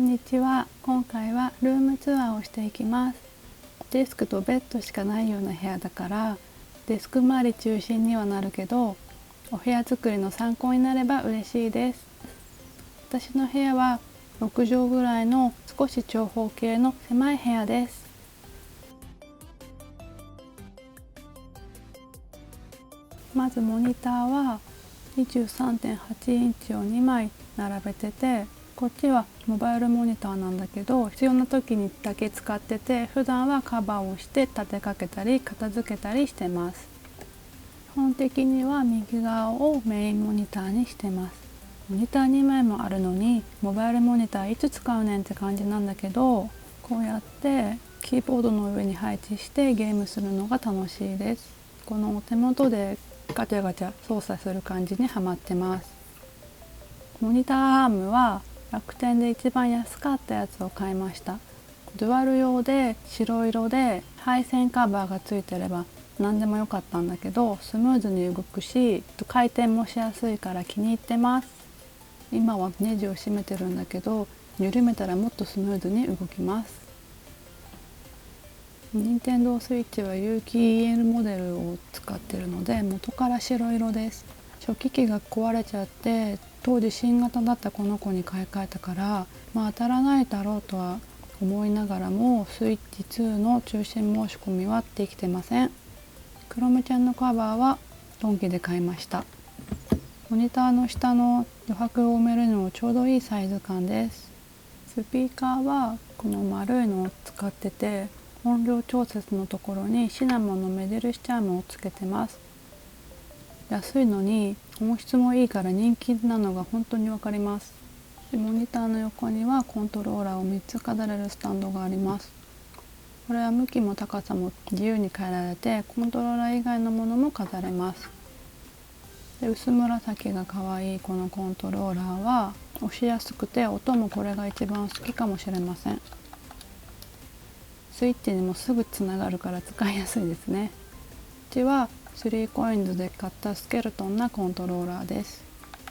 こんにちは。今回はルームツアーをしていきます。デスクとベッドしかないような部屋だからデスク周り中心にはなるけど、お部屋作りの参考になれば嬉しいです。私の部屋は6畳ぐらいの少し長方形の狭い部屋です。まずモニターは 23.8 インチを2枚並べてて、こっちはモバイルモニターなんだけど必要な時にだけ使ってて、普段はカバーをして立てかけたり片付けたりしてます。基本的には右側をメインモニターにしてます。モニター2枚もあるのにモバイルモニターいつ使うねんって感じなんだけど、こうやってキーボードの上に配置してゲームするのが楽しいです。この手元でガチャガチャ操作する感じにハマってます。モニターアームは楽天で一番安かったやつを買いました。デュアル用で白色で配線カバーがついてれば何でもよかったんだけど、スムーズに動くし回転もしやすいから気に入ってます。今はネジを締めてるんだけど、緩めたらもっとスムーズに動きます。任天堂スイッチは有機 EL モデルを使ってるので元から白色です。初期機が壊れちゃって当時新型だったこの子に買い替えたから、当たらないだろうとは思いながらもスイッチ2の中心申し込みはできてません。クロムちゃんのカバーはドンキで買いました。モニターの下の余白を埋めるのもちょうどいいサイズ感です。スピーカーはこの丸いのを使ってて、音量調節のところにシナモンの目印チャームをつけてます。安いのに音質もいいから人気なのが本当にわかります。モニターの横にはコントローラーを3つ飾れるスタンドがあります。これは向きも高さも自由に変えられて、コントローラー以外のものも飾れます。で、薄紫が可愛いこのコントローラーは押しやすくて音もこれが一番好きかもしれません。スイッチにもすぐつながるから使いやすいですね。うちは3COINS で買ったスケルトンなコントローラーです。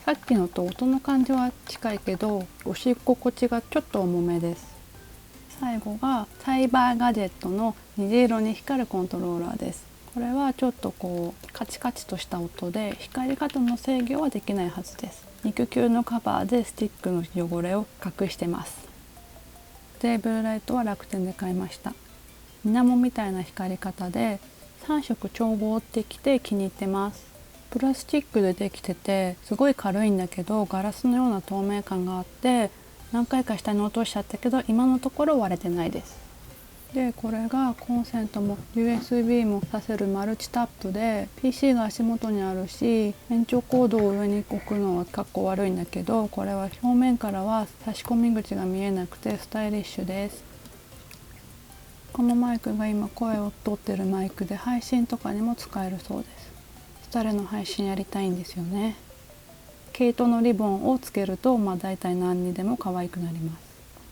さっきのと音の感じは近いけど押し心地がちょっと重めです。最後がサイバーガジェットの虹色に光るコントローラーです。これはちょっとカチカチとした音で光り方の制御はできないはずです。肉球のカバーでスティックの汚れを隠してます。で、ブルーライトは楽天で買いました。水面みたいな光り方で3色調合できて気に入ってます。プラスチックでできててすごい軽いんだけどガラスのような透明感があって、何回か下に落としちゃったけど今のところ割れてないです。で、これがコンセントも USB も挿せるマルチタップで PC が足元にあるし、延長コードを上に置くのはかっこ悪いんだけど、これは表面からは差し込み口が見えなくてスタイリッシュです。このマイクが今声を取ってるマイクで配信とかにも使えるそうです。スタレの配信やりたいんですよね。毛糸のリボンをつけるとだいたい何にでも可愛くなります。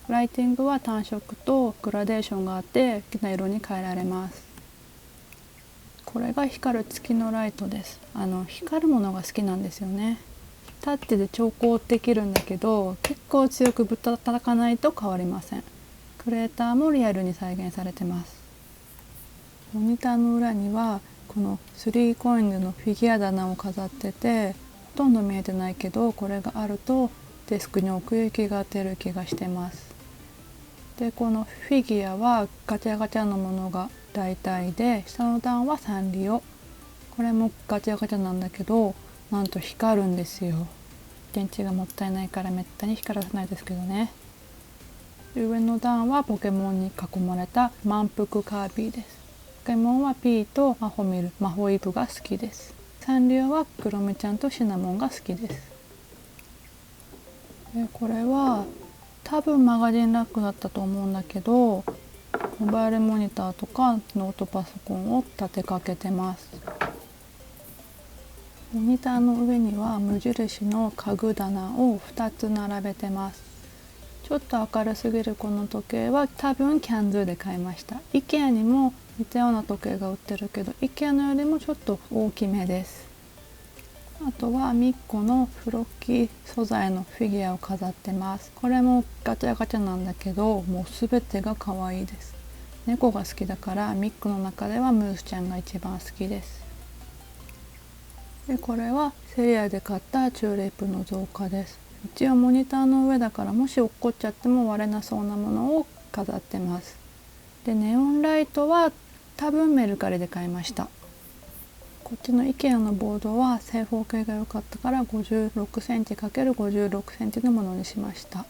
ライティングは単色とグラデーションがあって好きな色に変えられます。これが光る月のライトです。光るものが好きなんですよね。タッチで調光できるんだけど結構強くぶったたかないと変わりません。クレーターもリアルに再現されてます。モニターの裏にはこの 3COINS のフィギュア棚を飾ってて、ほとんど見えてないけどこれがあるとデスクに奥行きが出る気がしてます。で、このフィギュアはガチャガチャのものが大体で、下の段はサンリオ。これもガチャガチャなんだけどなんと光るんですよ。電池がもったいないからめったに光らせないですけどね。上の段はポケモンに囲まれた満腹カービィです。ポケモンはピーとマホミル、マホイブが好きです。サンリオはクロメちゃんとシナモンが好きです。で、これは多分マガジンラックだったと思うんだけど、モバイルモニターとかノートパソコンを立てかけてます。モニターの上には無印の家具棚を2つ並べてます。ちょっと明るすぎるこの時計は多分キャンドゥで買いました。 IKEA にも似たような時計が売ってるけど IKEA のよりもちょっと大きめです。あとはミッコのフロッキー素材のフィギュアを飾ってます。これもガチャガチャなんだけど、もう全てが可愛いです。猫が好きだからミッコの中ではムースちゃんが一番好きです。でこれはセリアで買ったチューリップの造花です。一応モニターの上だから、もし落っこっちゃっても割れなそうなものを飾ってます。でネオンライトは多分メルカリで買いました。こっちの IKEA のボードは正方形が良かったから 56cm×56cm のものにしました。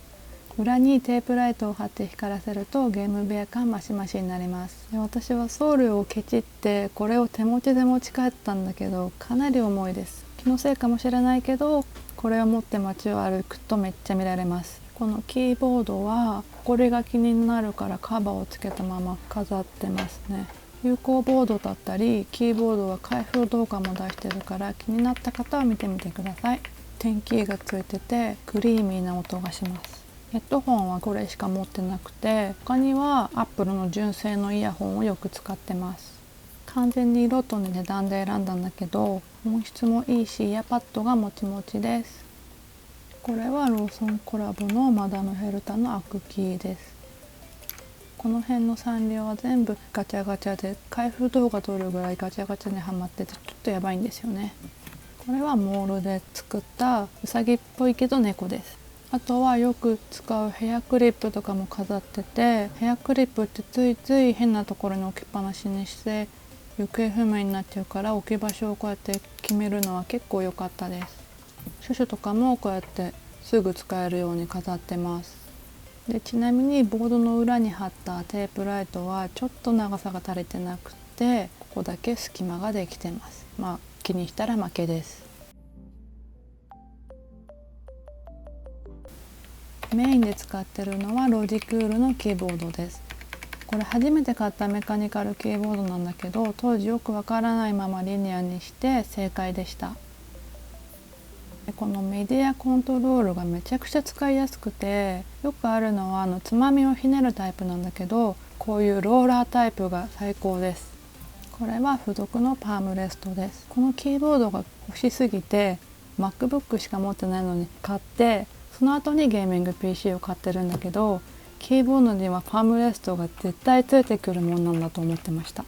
裏にテープライトを貼って光らせるとゲーム部屋感マシマシになります。で私はソウルをケチってこれを手持ちで持ち帰ったんだけど、かなり重いです。気のせいかもしれないけど、これを持って街を歩くとめっちゃ見られます。このキーボードはこれが気になるからカバーをつけたまま飾ってますね。有効ボードだったりキーボードは開封動画も出してるから、気になった方は見てみてください。テンキーがついててクリーミーな音がします。ヘッドホンはこれしか持ってなくて、他にはアップルの純正のイヤホンをよく使ってます。完全に色と値段で選んだんだけど、音質もいいしイヤパッドがもちもちです。これはローソンコラボのマダムヘルタのアクキーです。この辺のサンリオは全部ガチャガチャで、開封動画撮るぐらいガチャガチャにはまっててちょっとやばいんですよね。これはモールで作ったうさぎっぽいけど猫です。あとはよく使うヘアクリップとかも飾ってて、ヘアクリップってついつい変なところに置きっぱなしにして行方不明になっちゃうから、置き場所をこうやって決めるのは結構良かったです。シュシュとかもこうやってすぐ使えるように飾ってます。でちなみにボードの裏に貼ったテープライトはちょっと長さが足りてなくて、ここだけ隙間ができてます。気にしたら負けです。メインで使ってるのはロジクールのキーボードです。これ初めて買ったメカニカルキーボードなんだけど、当時よくわからないままリニアにして正解でした。このメディアコントロールがめちゃくちゃ使いやすくて、よくあるのはつまみをひねるタイプなんだけど、こういうローラータイプが最高です。これは付属のパームレストです。このキーボードが欲しすぎて MacBook しか持ってないのに買って、その後にゲーミング PC を買ってるんだけど、キーボードにはパームレストが絶対ついてくるものなんだと思ってました。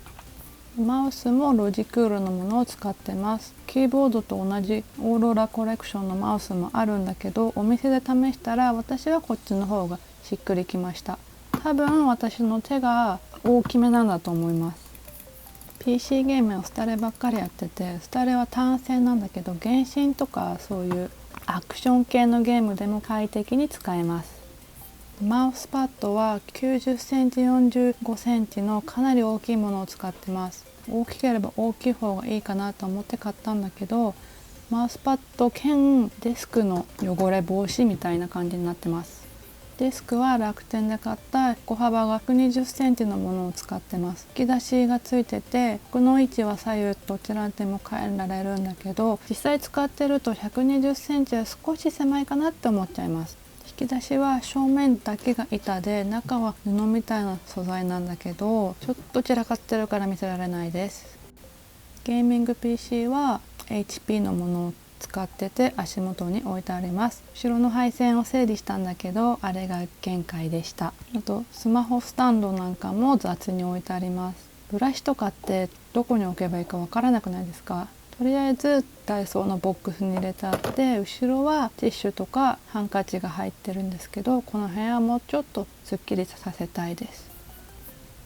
マウスもロジクールのものを使ってます。キーボードと同じオーロラコレクションのマウスもあるんだけど、お店で試したら私はこっちの方がしっくりきました。多分私の手が大きめなんだと思います。PC ゲームをスタレばっかりやってて、スタレは単性なんだけど、原神とかそういうアクション系のゲームでも快適に使えます。マウスパッドは90センチ45センチのかなり大きいものを使ってます。大きければ大きい方がいいかなと思って買ったんだけど、マウスパッド兼デスクの汚れ防止みたいな感じになってます。デスクは楽天で買った横幅が120センチのものを使ってます。引き出しがついてて、この位置は左右どちらでも変えられるんだけど、実際使ってると120センチは少し狭いかなって思っちゃいます。引き出しは正面だけが板で、中は布みたいな素材なんだけど、ちょっと散らかってるから見せられないです。ゲーミング PC は HP のものを使ってて足元に置いてあります。後ろの配線を整理したんだけど、あれが限界でした。あとスマホスタンドなんかも雑に置いてあります。ブラシとかってどこに置けばいいかわからなくないですか？とりあえずダイソーのボックスに入れてあって、後ろはティッシュとかハンカチが入ってるんですけど、この辺はもうちょっとすっきりさせたいです。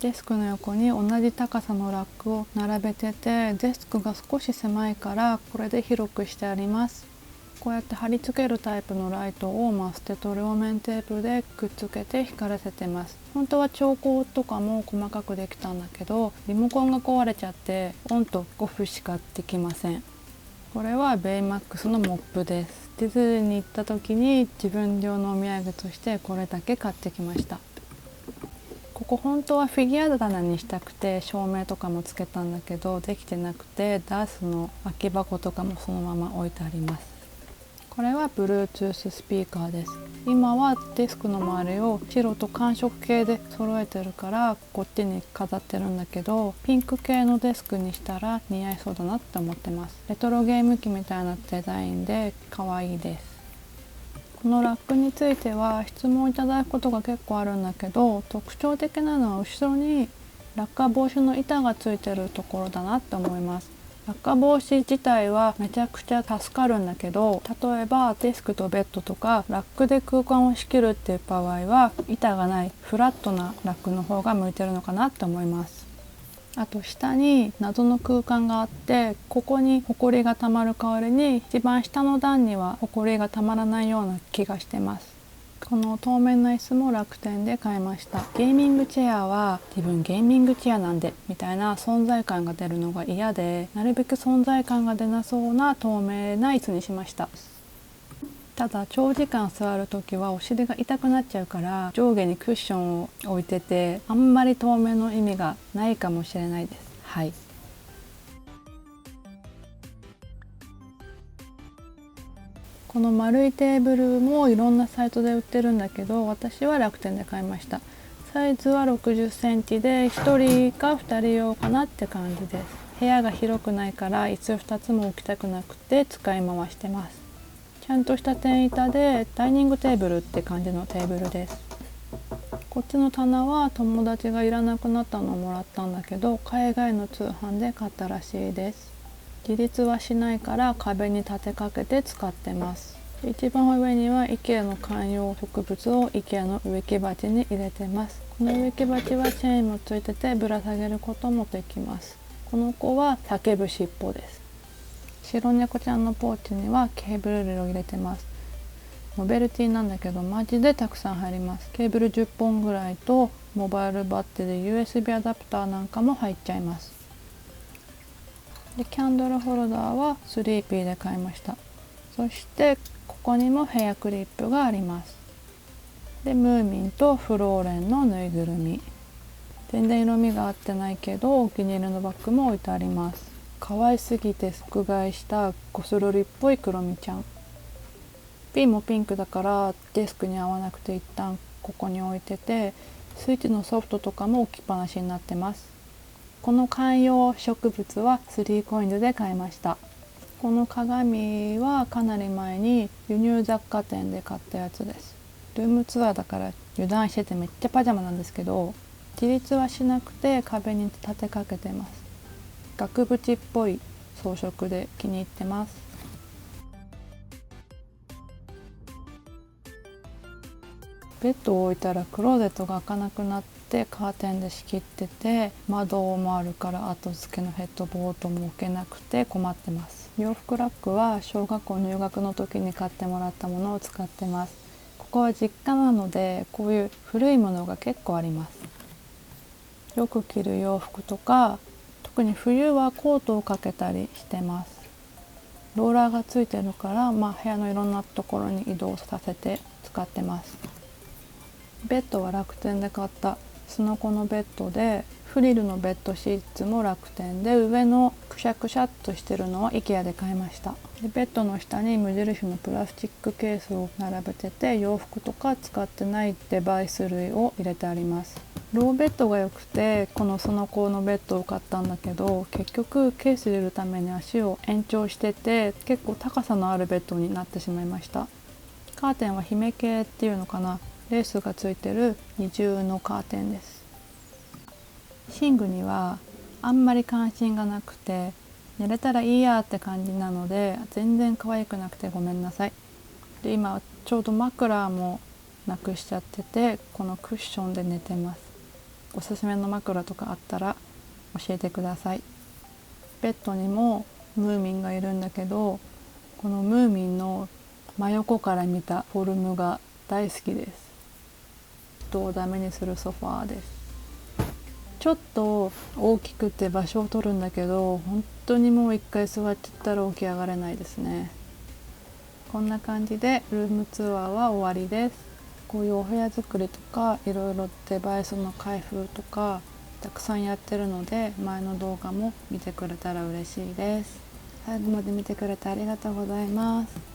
デスクの横に同じ高さのラックを並べてて、デスクが少し狭いからこれで広くしてあります。こうやって貼り付けるタイプのライトをマステと両面テープでくっつけて光らせてます。本当は調光とかも細かくできたんだけど、リモコンが壊れちゃってオンとオフしかできません。これはベイマックスのモップです。ディズニーに行った時に自分用のお土産としてこれだけ買ってきました。ここ本当はフィギュア棚にしたくて照明とかもつけたんだけど、できてなくてダースの空き箱とかもそのまま置いてあります。これは Bluetooth スピーカーです。今はデスクの周りを白と寒色系で揃えてるからこっちに飾ってるんだけど、ピンク系のデスクにしたら似合いそうだなって思ってます。レトロゲーム機みたいなデザインで可愛いです。このラックについては質問いただくことが結構あるんだけど、特徴的なのは後ろに落下防止の板がついてるところだなって思います。落下防止自体はめちゃくちゃ助かるんだけど、例えばデスクとベッドとかラックで空間を仕切るっていう場合は板がないフラットなラックの方が向いてるのかなって思います。あと下に謎の空間があって、ここにホコリがたまる代わりに一番下の段にはホコリがたまらないような気がしてます。この透明な椅子も楽天で買いました。ゲーミングチェアは自分ゲーミングチェアなんでみたいな存在感が出るのが嫌で、なるべく存在感が出なそうな透明な椅子にしました。ただ長時間座るときはお尻が痛くなっちゃうから上下にクッションを置いてて、あんまり透明の意味がないかもしれないです。はい。この丸いテーブルもいろんなサイトで売ってるんだけど、私は楽天で買いました。サイズは60センチで1人か2人用かなって感じです。部屋が広くないから椅子2つも置きたくなくて使い回してます。ちゃんとした天板でダイニングテーブルって感じのテーブルです。こっちの棚は友達がいらなくなったのをもらったんだけど、海外の通販で買ったらしいです。自立はしないから壁に立てかけて使ってます。一番上には IKEA の観葉植物を IKEA の植木鉢に入れてます。この植木鉢はチェーンもついててぶら下げることもできます。この子は叫ぶ尻尾です。白猫ちゃんのポーチにはケーブル類を入れてます。ノベルティなんだけどマジでたくさん入ります。ケーブル10本ぐらいとモバイルバッテリー、USB アダプターなんかも入っちゃいます。でキャンドルホルダーはスリーピーで買いました。そしてここにもヘアクリップがあります。でムーミンとフローレンのぬいぐるみ、全然色味が合ってないけどお気に入りのバッグも置いてあります。可愛すぎて即買いしたゴスロリっぽいクロミちゃん。ピンもピンクだからデスクに合わなくて一旦ここに置いてて、スイッチのソフトとかも置きっぱなしになってます。この観葉植物は3コインズで買いました。この鏡はかなり前に輸入雑貨店で買ったやつです。ルームツアーだから油断しててめっちゃパジャマなんですけど、自立はしなくて壁に立てかけてます。額縁っぽい装飾で気に入ってます。ベッドを置いたらクローゼットが開かなくなってカーテンで仕切ってて、窓もあるから後付けのヘッドボードも置けなくて困ってます。洋服ラックは小学校入学の時に買ってもらったものを使ってます。ここは実家なのでこういう古いものが結構あります。よく着る洋服とか、特に冬はコートをかけたりしてます。ローラーがついてるから、部屋のいろんなところに移動させて使ってます。ベッドは楽天で買ったスノコのベッドで、フリルのベッドシーツも楽天で、上のくしゃくしゃっとしてるのは IKEA で買いました。でベッドの下に無印のプラスチックケースを並べてて、洋服とか使ってないデバイス類を入れてあります。ローベッドが良くてこのスノコのベッドを買ったんだけど、結局ケース入れるために足を延長してて結構高さのあるベッドになってしまいました。カーテンは姫系っていうのかな、レースがついてる二重のカーテンです。寝具にはあんまり関心がなくて、寝れたらいいやって感じなので全然可愛くなくてごめんなさい。で今ちょうど枕もなくしちゃってて、このクッションで寝てます。おすすめの枕とかあったら教えてください。ベッドにもムーミンがいるんだけど、このムーミンの真横から見たフォルムが大好きです。人をダメにするソファーです。ちょっと大きくて場所を取るんだけど、本当にもう一回座っちゃったら起き上がれないですね。こんな感じでルームツアーは終わりです。こういうお部屋作りとかいろいろデバイスの開封とかたくさんやってるので、前の動画も見てくれたら嬉しいです。最後まで見てくれてありがとうございます。